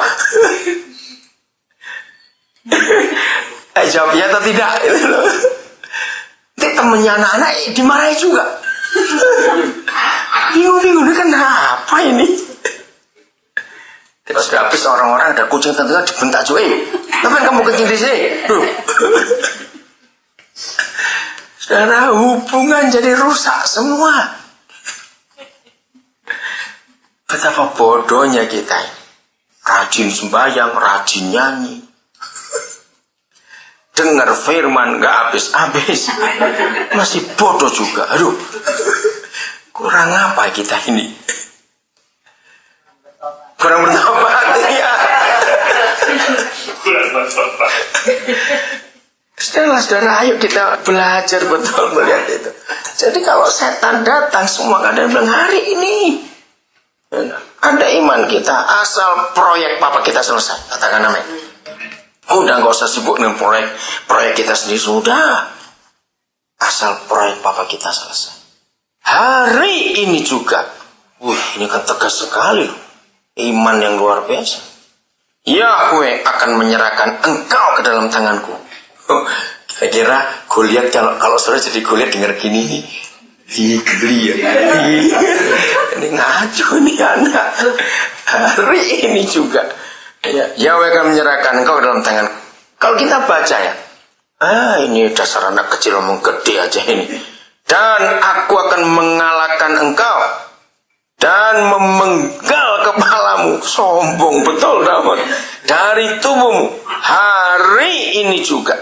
Jawabnya atau tidak? Nanti temennya anak-anak dimarahi juga. Bingung, ini kenapa ini? Kita sudah habis orang-orang ada kucing tentunya dibentak juga. Ngapain kamu kencing di sini? Saudara, hubungan jadi rusak semua. Betapa bodohnya kita ini. Rajin sembahyang, rajin nyanyi. Dengar firman gak habis-habis. Masih bodoh juga. Aduh. Kurang apa kita ini? Kurang bertobat ya. Saudara, ayo kita belajar betul melihat itu. Jadi kalau setan datang, semua kadang bilang hari ini ada iman kita, asal proyek Papa kita selesai. Katakan amin. Udah gak usah sibuk dengan proyek kita sendiri, sudah. Asal proyek Papa kita selesai. Hari ini juga, ini kan tegas sekali loh. Iman yang luar biasa. Yahweh akan menyerahkan engkau ke dalam tanganku. Kira-kira Goliat, kalau saudara jadi Goliat dengar gini, geli ya. Ini ngaco nih anak. Hari ini juga Yahweh akan menyerahkan engkau ke dalam tanganku. Kalau kita baca ya, ini dasar anak kecil ngomong gede aja ini. Dan aku akan mengalahkan engkau dan memenggal kepalamu. Sombong betul Daud. Dari tubuhmu hari ini juga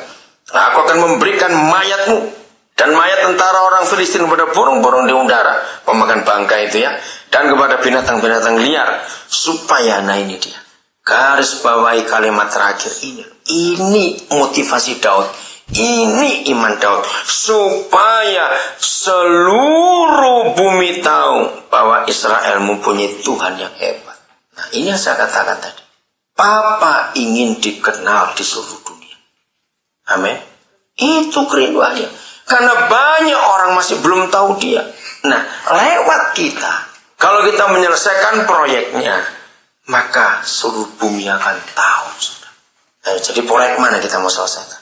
aku akan memberikan mayatmu dan mayat tentara orang Filistin kepada burung-burung di udara, pemakan bangkai itu ya, dan kepada binatang-binatang liar, supaya, nah ini dia, garis bawahi kalimat terakhir ini. Ini motivasi Daud, ini iman Daud, supaya seluruh bumi tahu bahwa Israel mempunyai Tuhan yang hebat. Nah ini yang saya katakan tadi, Papa ingin dikenal di seluruh dunia. Amin. Itu kerinduannya. Karena banyak orang masih belum tahu dia. Nah, lewat kita, kalau kita menyelesaikan proyeknya, maka seluruh bumi akan tahu. Jadi proyek mana kita mau selesaikan?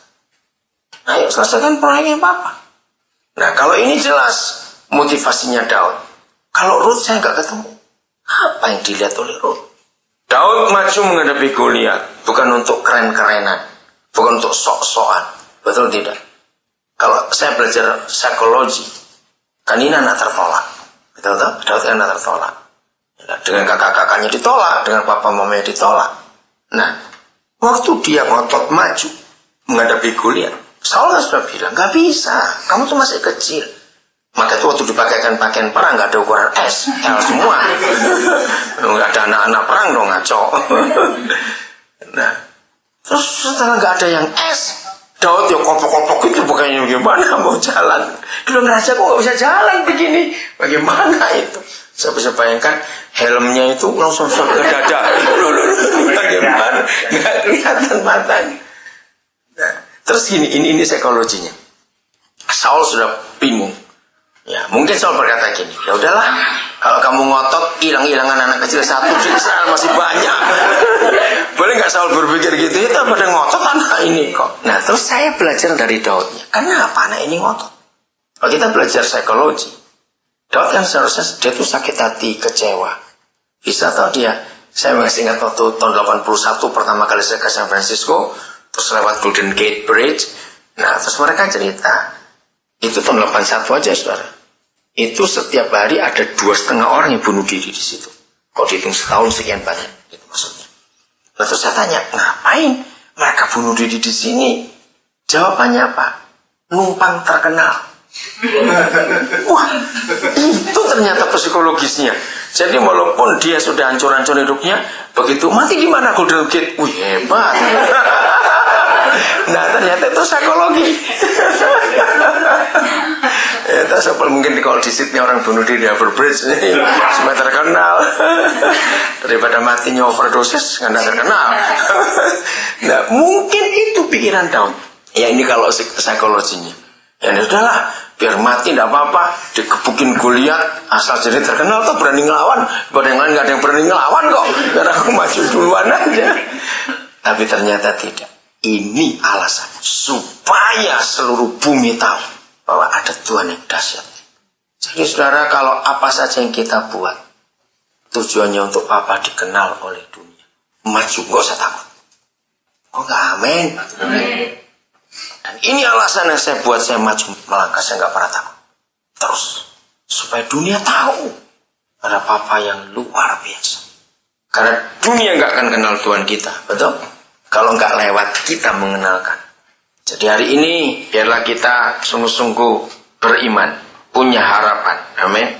Ayo selesaikan proyeknya Papa. Nah, kalau ini jelas motivasinya Daud. Kalau Ruth saya nggak ketemu. Apa yang dilihat oleh Ruth? Daud maju menghadapi Goliat bukan untuk keren-kerenan, bukan untuk sok-sokan, betul tidak? Kalau saya belajar psikologi, kan ini anak tertolak, betul tak? Daud kan anak tertolak, dengan kakak-kakaknya ditolak, dengan papa mamanya ditolak. Nah, waktu dia ngotot maju menghadapi Goliat, Saul sudah bilang, nggak bisa, kamu tuh masih kecil. Maka itu waktu dipakaikan pakaian perang nggak ada ukuran S, L semua. Nggak ada anak-anak perang dong, ngaco. Nah, terus setelah nggak ada yang S, Daud ya kopok-kopok itu bukannya gimana mau jalan. Dia ngerasa kok nggak bisa jalan begini. Bagaimana itu? Saya bisa bayangkan helmnya itu langsung sampai ke dada. Bagaimana? Nggak kelihatan matanya. Nah, terus ini psikologinya. Saul sudah bingung. Ya, mungkin Saul berkata gini, ya udahlah, kalau kamu ngotot, hilang-hilangan anak kecil satu, di Israel masih banyak. Boleh nggak Saul berpikir gitu? Itu pada ngotot anak ini kok. Nah, terus saya belajar dari Daudnya. Kenapa anak ini ngotot? Kalau kita belajar psikologi, Daud kan seharusnya dia tuh sakit hati, kecewa. Bisa tahu dia, saya masih ingat waktu tahun 81 pertama kali saya ke San Francisco, terus lewat Golden Gate Bridge. Nah, terus mereka cerita, itu tahun 81 aja saudara. Itu setiap hari ada 2,5 orang yang bunuh diri di situ. Kalau dihitung setahun sekian banyak, itu maksudnya. Nah, terus saya tanya, ngapain mereka bunuh diri di sini? Jawabannya apa? Numpang terkenal. Wah, itu ternyata psikologisnya. Jadi walaupun dia sudah hancur-hancur hidupnya, begitu mati di mana Golden Gate, wih hebat. Nah ternyata itu psikologi. Ya, mungkin kalau di Sydney orang bunuh diri di Harbour Bridge supaya terkenal daripada matinya overdosis nggak terkenal. Nah mungkin itu pikiran Daud. Ya ini kalau psikologinya. Ya udahlah, biar mati tidak apa-apa, dikebukin Goliat asal jadi terkenal tuh berani ngelawan. Pada yang lain nggak ada yang berani ngelawan kok. Biar aku maju duluan aja. Tapi ternyata tidak. Ini alasan supaya seluruh bumi tahu bahwa ada Tuhan yang dahsyat. Jadi saudara, kalau apa saja yang kita buat tujuannya untuk Papa dikenal oleh dunia, maju, gak usah takut. Oh enggak, amin. Dan ini alasan yang saya buat saya maju melangkah, saya nggak pernah takut. Terus supaya dunia tahu Ada Papa yang luar biasa. Karena dunia nggak akan kenal Tuhan kita, betul? Kalau nggak lewat kita mengenalkan. Jadi hari ini biarlah kita sungguh-sungguh beriman, punya harapan. Amin.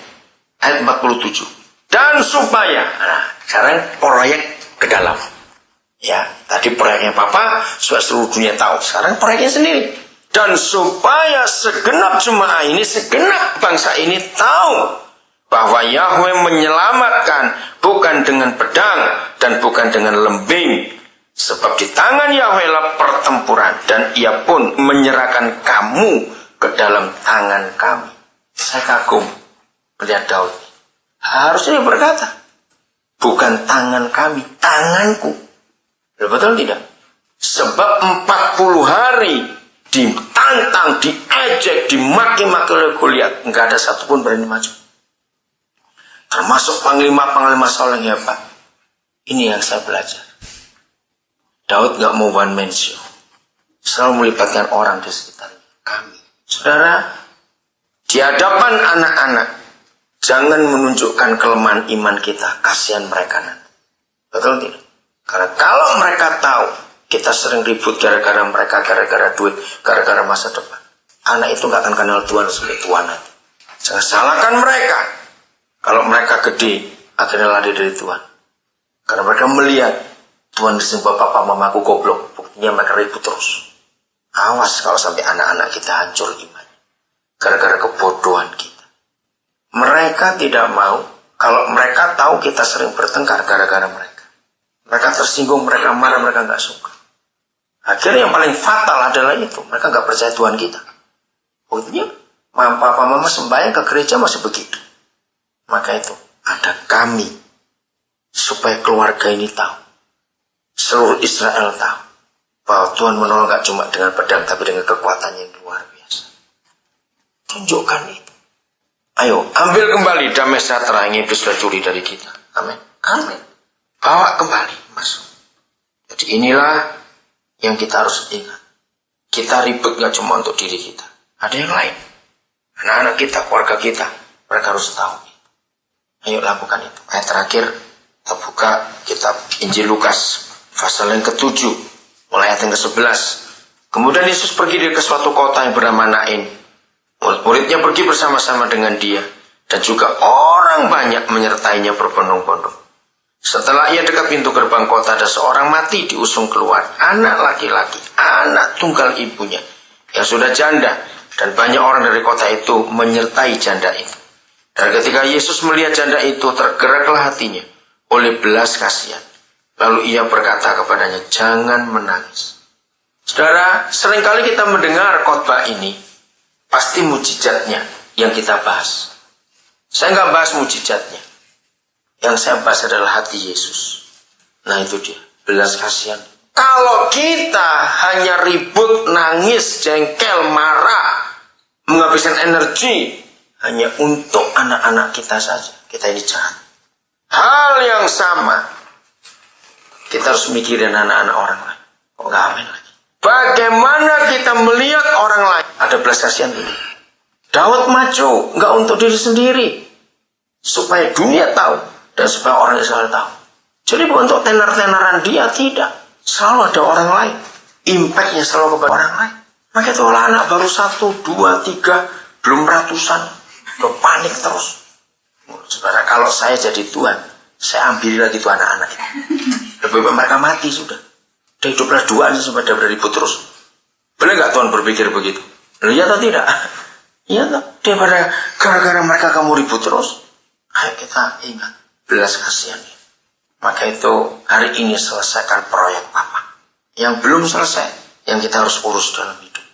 Ayat 47. Dan supaya, nah sekarang proyek ke dalam. Ya, tadi proyeknya Papa, supaya seluruh dunia tahu. Sekarang proyeknya sendiri. Dan supaya segenap jemaah ini, segenap bangsa ini tahu bahwa Yahweh menyelamatkan bukan dengan pedang dan bukan dengan lembing. Sebab di tangan Yahweh lah pertempuran, dan ia pun menyerahkan kamu ke dalam tangan kami. Saya kagum melihat Daud. Harusnya dia berkata, bukan tangan kami, tanganku. Betul tidak? Sebab 40 hari ditantang, diejek, dimaki-maki oleh Goliat, enggak ada satupun berani maju. Termasuk panglima-panglima Saul yang hebat. Ini yang saya belajar. Daud nggak mau one man show. Selalu melibatkan orang di sekitar kami. Saudara, di hadapan anak-anak, jangan menunjukkan kelemahan iman kita. Kasihan mereka nanti. Betul tidak? Karena kalau mereka tahu kita sering ribut gara-gara mereka, gara-gara duit, gara-gara masa depan, anak itu nggak akan kenal Tuhan sebagai Tuhan nanti. Jangan salahkan mereka. Kalau mereka gede, akhirnya lari dari Tuhan. Karena mereka melihat Tuhan disembah papa mamaku goblok, buktinya mereka ribut terus. Awas kalau sampai anak-anak kita hancur imannya gara-gara kebodohan kita. Mereka tidak mau kalau mereka tahu kita sering bertengkar gara-gara mereka. Mereka tersinggung, mereka marah, mereka nggak suka. Akhirnya yang paling fatal adalah itu, mereka nggak percaya Tuhan kita. Buktinya papa mama sembahyang ke gereja masih begitu. Maka itu ada kami supaya keluarga ini tahu, seluruh Israel tahu bahwa Tuhan menolong gak cuma dengan pedang, tapi dengan kekuatan yang luar biasa. Tunjukkan itu. Ayo, ambil kembali damai sejahtera yang iblis sudah curi dari kita. Amin. Amin. Bawa kembali, masuk. Jadi inilah yang kita harus ingat. Kita ribut gak cuma untuk diri kita. Ada yang lain. Anak-anak kita, keluarga kita, mereka harus tahu. Ayo lakukan itu. Ayat terakhir, kita buka kitab Injil Lukas pasal yang ke-7 mulai ayat yang ke-11. Kemudian Yesus pergi ke suatu kota yang bernama Nain. Murid-muridnya pergi bersama-sama dengan dia, dan juga orang banyak menyertainya berbondong-bondong. Setelah ia dekat pintu gerbang kota, ada seorang mati diusung keluar, anak laki-laki, anak tunggal ibunya yang sudah janda, dan banyak orang dari kota itu menyertai janda itu. Dan ketika Yesus melihat janda itu, tergeraklah hatinya oleh belas kasihan. Lalu ia berkata kepadanya, jangan menangis. Saudara, seringkali kita mendengar khotbah ini, pasti mujizatnya yang kita bahas. Saya nggak bahas mujizatnya. Yang saya bahas adalah hati Yesus. Nah itu dia, belas kasihan. Kalau kita hanya ribut, nangis, jengkel, marah, menghabiskan energi hanya untuk anak-anak kita saja, kita ini jahat. Hal yang sama, kita harus mikirin anak-anak orang lain. Kok nggak amin lagi? Bagaimana kita melihat orang lain? Ada belas kasihan ini. Daud maju, nggak untuk diri sendiri, supaya dunia tahu dan supaya orang Israel tahu. Jadi bukan untuk tenar-tenaran dia, tidak. Selalu ada orang lain. Impactnya selalu kepada orang lain. Maka itu anak baru 1, 2, 3, belum ratusan, udah panik terus. Saudara, kalau saya jadi Tuhan, saya ambil lagi itu anak-anak itu. Lebih baik mereka mati sudah. Dia hiduplah duaan supaya dia berribut terus. Boleh nggak Tuhan berpikir begitu? Iya atau tidak? Iya atau? Daripada gara-gara mereka kamu ribut terus. Ayo kita ingat belas kasihan. Maka itu hari ini selesaikan proyek Papa. Yang belum selesai, yang kita harus urus dalam hidup.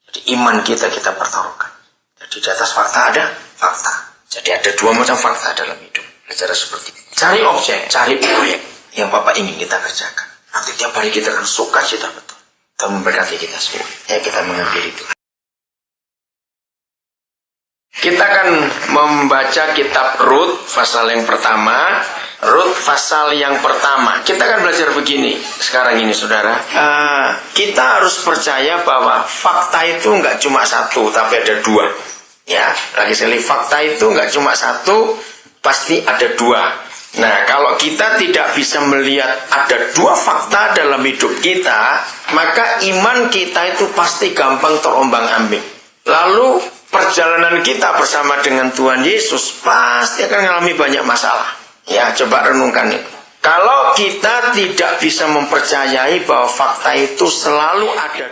Jadi iman kita pertaruhkan. Jadi di atas fakta ada fakta. Jadi ada dua macam fakta dalam hidup. Bicara seperti itu. Cari objek, cari proyek yang Bapak ingin kita kerjakan. Nanti tiap hari kita akan suka cita betul. Dan memberkati kita semua. Ya kita mengambil itu. Kita akan membaca kitab Rut pasal yang pertama. Rut pasal yang pertama. Kita akan belajar begini sekarang ini saudara. Kita harus percaya bahwa fakta itu nggak cuma satu, tapi ada dua. Ya, lagi sekali fakta itu nggak cuma satu, pasti ada dua. Nah, kalau kita tidak bisa melihat ada dua fakta dalam hidup kita, maka iman kita itu pasti gampang terombang-ambing. Lalu perjalanan kita bersama dengan Tuhan Yesus pasti akan mengalami banyak masalah. Ya, coba renungkan itu. Kalau kita tidak bisa mempercayai bahwa fakta itu selalu ada